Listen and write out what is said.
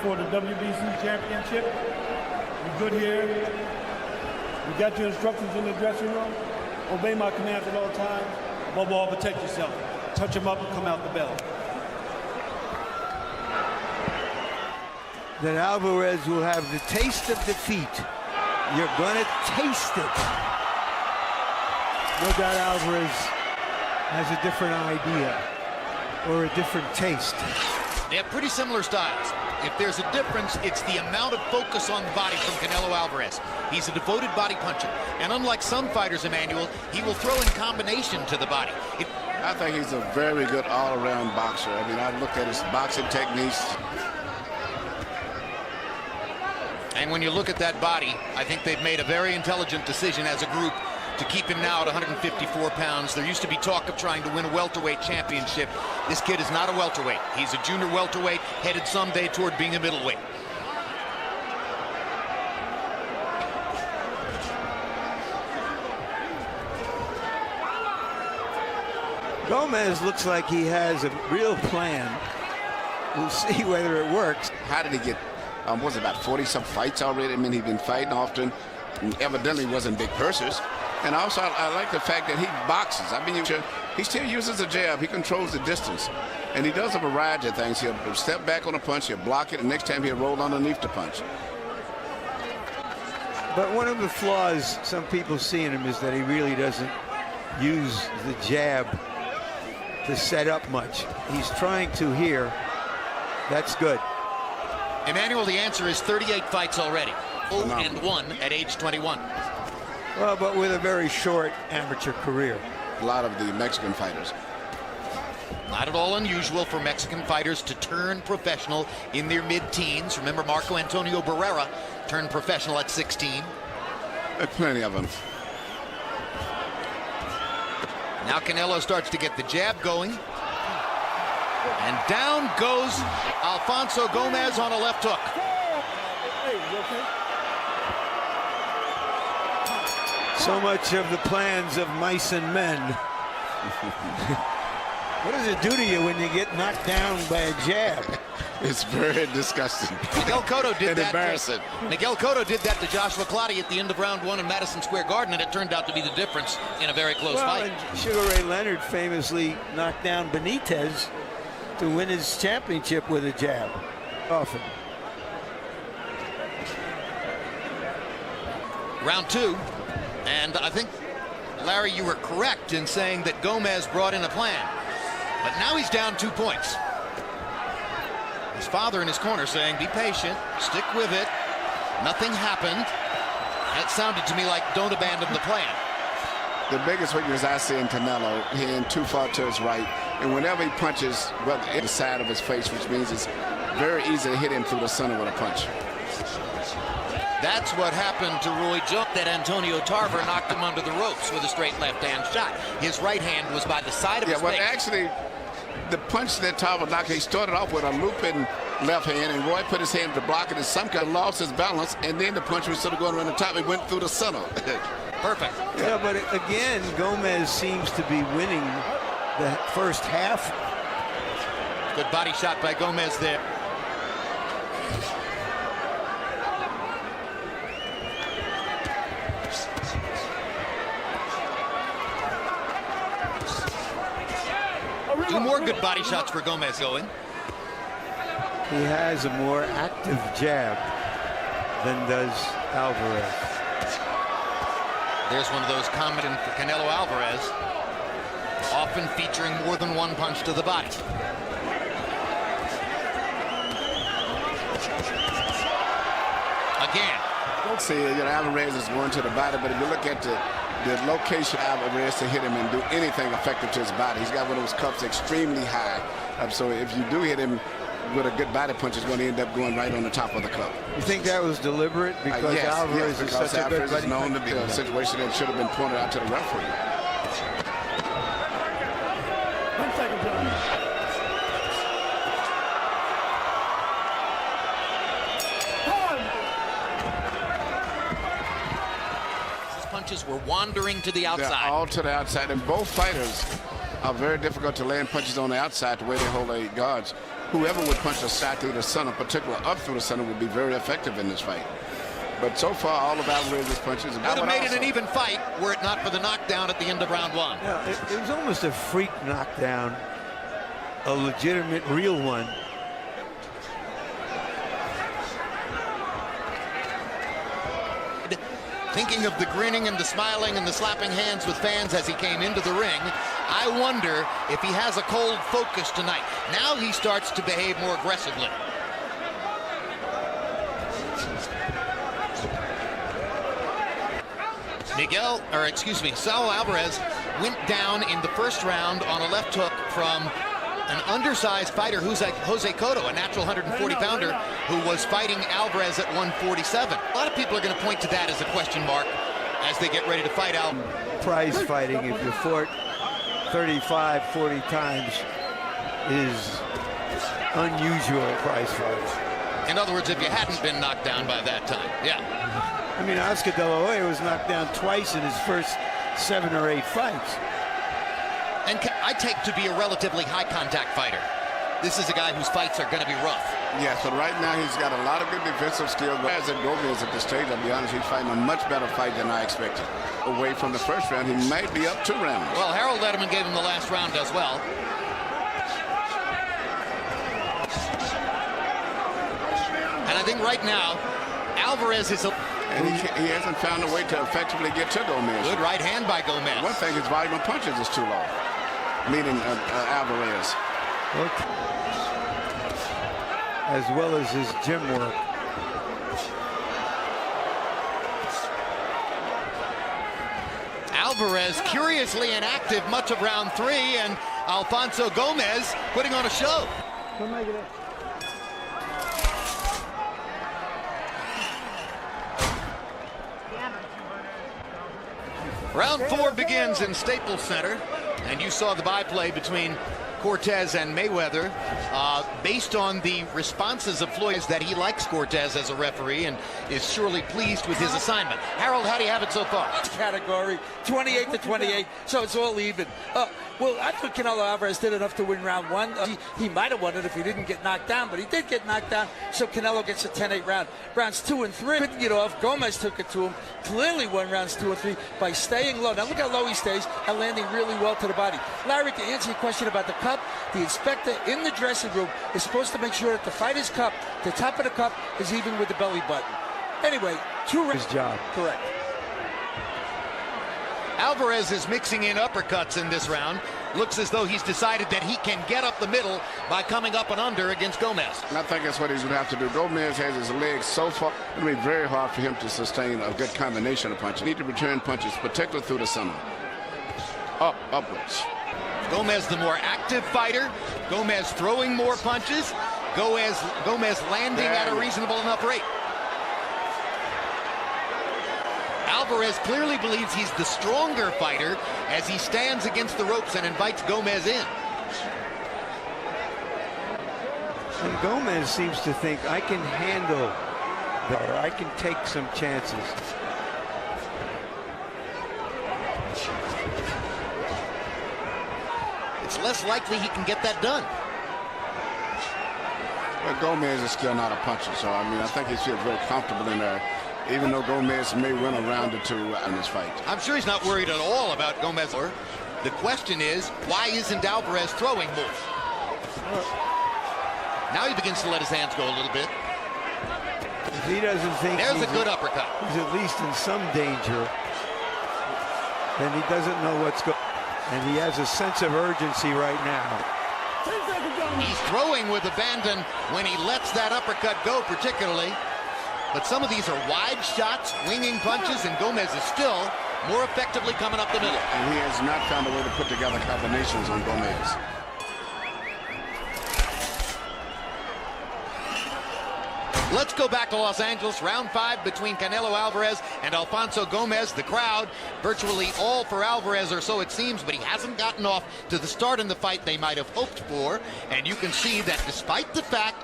for the WBC championship. You're good here. You got your instructions in the dressing room. Obey my commands at all times. Above all, protect yourself. Touch them up and come out the bell. That Alvarez will have the taste of defeat. You're gonna taste it. No doubt Alvarez has a different idea or a different taste. They have pretty similar styles. If there's a difference, it's the amount of focus on the body from Canelo Alvarez. He's a devoted body puncher. And unlike some fighters, Emmanuel, he will throw in combination to the body. I think he's a very good all-around boxer. I mean, I've looked at his boxing techniques. And when you look at that body, I think they've made a very intelligent decision as a group to keep him now at 154 pounds. There used to be talk of trying to win a welterweight championship. This kid is not a welterweight. He's a junior welterweight, headed someday toward being a middleweight. Gomez looks like he has a real plan. We'll see whether it works. How did he get, was it about 40-some fights already? I mean, he's been fighting often. And evidently wasn't big purses. And also, I like the fact that he boxes. I mean, he still uses a jab. He controls the distance. And he does a variety of things. He'll step back on a punch, he'll block it, and next time he'll roll underneath the punch. But one of the flaws some people see in him is that he really doesn't use the jab to set up much. He's trying to here. That's good. Emmanuel, the answer is 38 fights already. 0-1 at age 21. Well, but with a very short amateur career. A lot of the Mexican fighters. Not at all unusual for Mexican fighters to turn professional in their mid-teens. Remember, Marco Antonio Barrera turned professional at 16. Plenty of them. Now Canelo starts to get the jab going. And down goes Alfonso Gomez on a left hook. Hey, you okay? So much of the plans of mice and men. What does it do to you when you get knocked down by a jab? It's very disgusting. Miguel Cotto did that. Embarrassing. Miguel Cotto did that to Joshua Clottey at the end of round 1 in Madison Square Garden, and it turned out to be the difference in a very close fight. And Sugar Ray Leonard famously knocked down Benitez to win his championship with a jab. Often. Round 2. And I think, Larry, you were correct in saying that Gomez brought in a plan. But now he's down 2 points. His father in his corner saying, be patient, stick with it. Nothing happened. That sounded to me like don't abandon the plan. The biggest weakness I see in Canelo, he ain't too far to his right. And whenever he punches, well, at the side of his face, which means it's very easy to hit him through the center with a punch. That's what happened to Roy Jones, that Antonio Tarver knocked him under the ropes with a straight left-hand shot. His right hand was by the side of his face. Actually, the punch that Tarver knocked, he started off with a looping left hand, and Roy put his hand to block it, and some kind of lost his balance, and then the punch was sort of going around the top. It went through the center. Perfect. Yeah, but again, Gomez seems to be winning the first half. Good body shot by Gomez there. Two more good body shots for Gomez going. He has a more active jab than does Alvarez. There's one of those commenting for Canelo Alvarez, often featuring more than one punch to the body. Again. Don't see, Alvarez is going to the body, but if you look at the location of Alvarez to hit him and do anything effective to his body, he's got one of those cups extremely high. So if you do hit him with a good body punch, it's going to end up going right on the top of the cup. You think that was deliberate? Because Alvarez is such a good body is known to be a situation that should have been pointed out to the referee. 1 second, John. His punches were wandering to the outside. They're all to the outside, and both fighters are very difficult to land punches on the outside the way they hold their guards. whoever would punch the side through the center, particularly up through the center, would be very effective in this fight. But so far, all of Alvarez's punches would have made it an even fight were it not for the knockdown at the end of round one. Yeah, it was almost a freak knockdown, a legitimate, real one. Thinking of the grinning and the smiling and the slapping hands with fans as he came into the ring, I wonder if he has a cold focus tonight. Now he starts to behave more aggressively. Saul Alvarez went down in the first round on a left hook from an undersized fighter, Jose Cotto, a natural 140-pounder, who was fighting Alvarez at 147. A lot of people are going to point to that as a question mark as they get ready to fight out. Prize fighting, if you fought 35, 40 times, is unusual prize fighting. In other words, if you hadn't been knocked down by that time, yeah. I mean, Oscar De La Hoya was knocked down twice in his first 7 or 8 fights. And I take to be a relatively high-contact fighter. This is a guy whose fights are going to be rough. Yes, but right now he's got a lot of good defensive skill. As it Gomez at this stage, I'll be honest, he's fighting a much better fight than I expected. Away from the first round, he might be up 2 rounds. Well, Harold Letterman gave him the last round as well. And I think right now, Alvarez is and he hasn't found a way to effectively get to Gomez. Good right hand by Gomez. One thing, his volume of punches is too low, meaning Alvarez. As well as his gym work. Alvarez curiously inactive much of round 3, and Alfonso Gomez putting on a show. Round 4 begins in Staples Center, and you saw the byplay between Cortez and Mayweather. Based on the responses of Floyd, that he likes Cortez as a referee and is surely pleased with his assignment. Harold, how do you have it so far? Category 28 to 28, so it's all even. Well, I thought Canelo Alvarez did enough to win round 1. He might have won it if he didn't get knocked down, but he did get knocked down, so Canelo gets a 10-8 round. Rounds 2 and 3 couldn't get off. Gomez took it to him. Clearly won rounds 2 and 3 by staying low. Now look how low he stays and landing really well to the body. Larry, to answer your question about the cup, the inspector in the dressing room is supposed to make sure that the fighter's cup, the top of the cup, is even with the belly button. Anyway, 2 rounds. His job. Correct. Alvarez is mixing in uppercuts in this round. Looks as though he's decided that he can get up the middle by coming up and under against Gomez. And I think that's what he's going to have to do. Gomez has his legs so far. It'll be very hard for him to sustain a good combination of punches. He need to return punches, particularly through the center. Upwards. Gomez the more active fighter. Gomez throwing more punches. Gomez landing at a reasonable enough rate. Alvarez clearly believes he's the stronger fighter as he stands against the ropes and invites Gomez in. And Gomez seems to think, I can handle better. I can take some chances. It's less likely he can get that done. But Gomez is still not a puncher, so I mean, I think he feels very comfortable in there, even though Gomez may win a round or 2 in this fight. I'm sure he's not worried at all about Gomez. The question is, why isn't Alvarez throwing more? Now he begins to let his hands go a little bit. If he doesn't think there's a good uppercut. He's at least in some danger, then he doesn't know what's going on. And he has a sense of urgency right now. He's throwing with abandon when he lets that uppercut go, particularly. But some of these are wide shots, winging punches, and Gomez is still more effectively coming up the middle. And he has not found a way to put together combinations on Gomez. Let's go back to Los Angeles. Round 5 between Canelo Alvarez and Alfonso Gomez. The crowd virtually all for Alvarez, or so it seems, but he hasn't gotten off to the start in the fight they might have hoped for. And you can see that despite the fact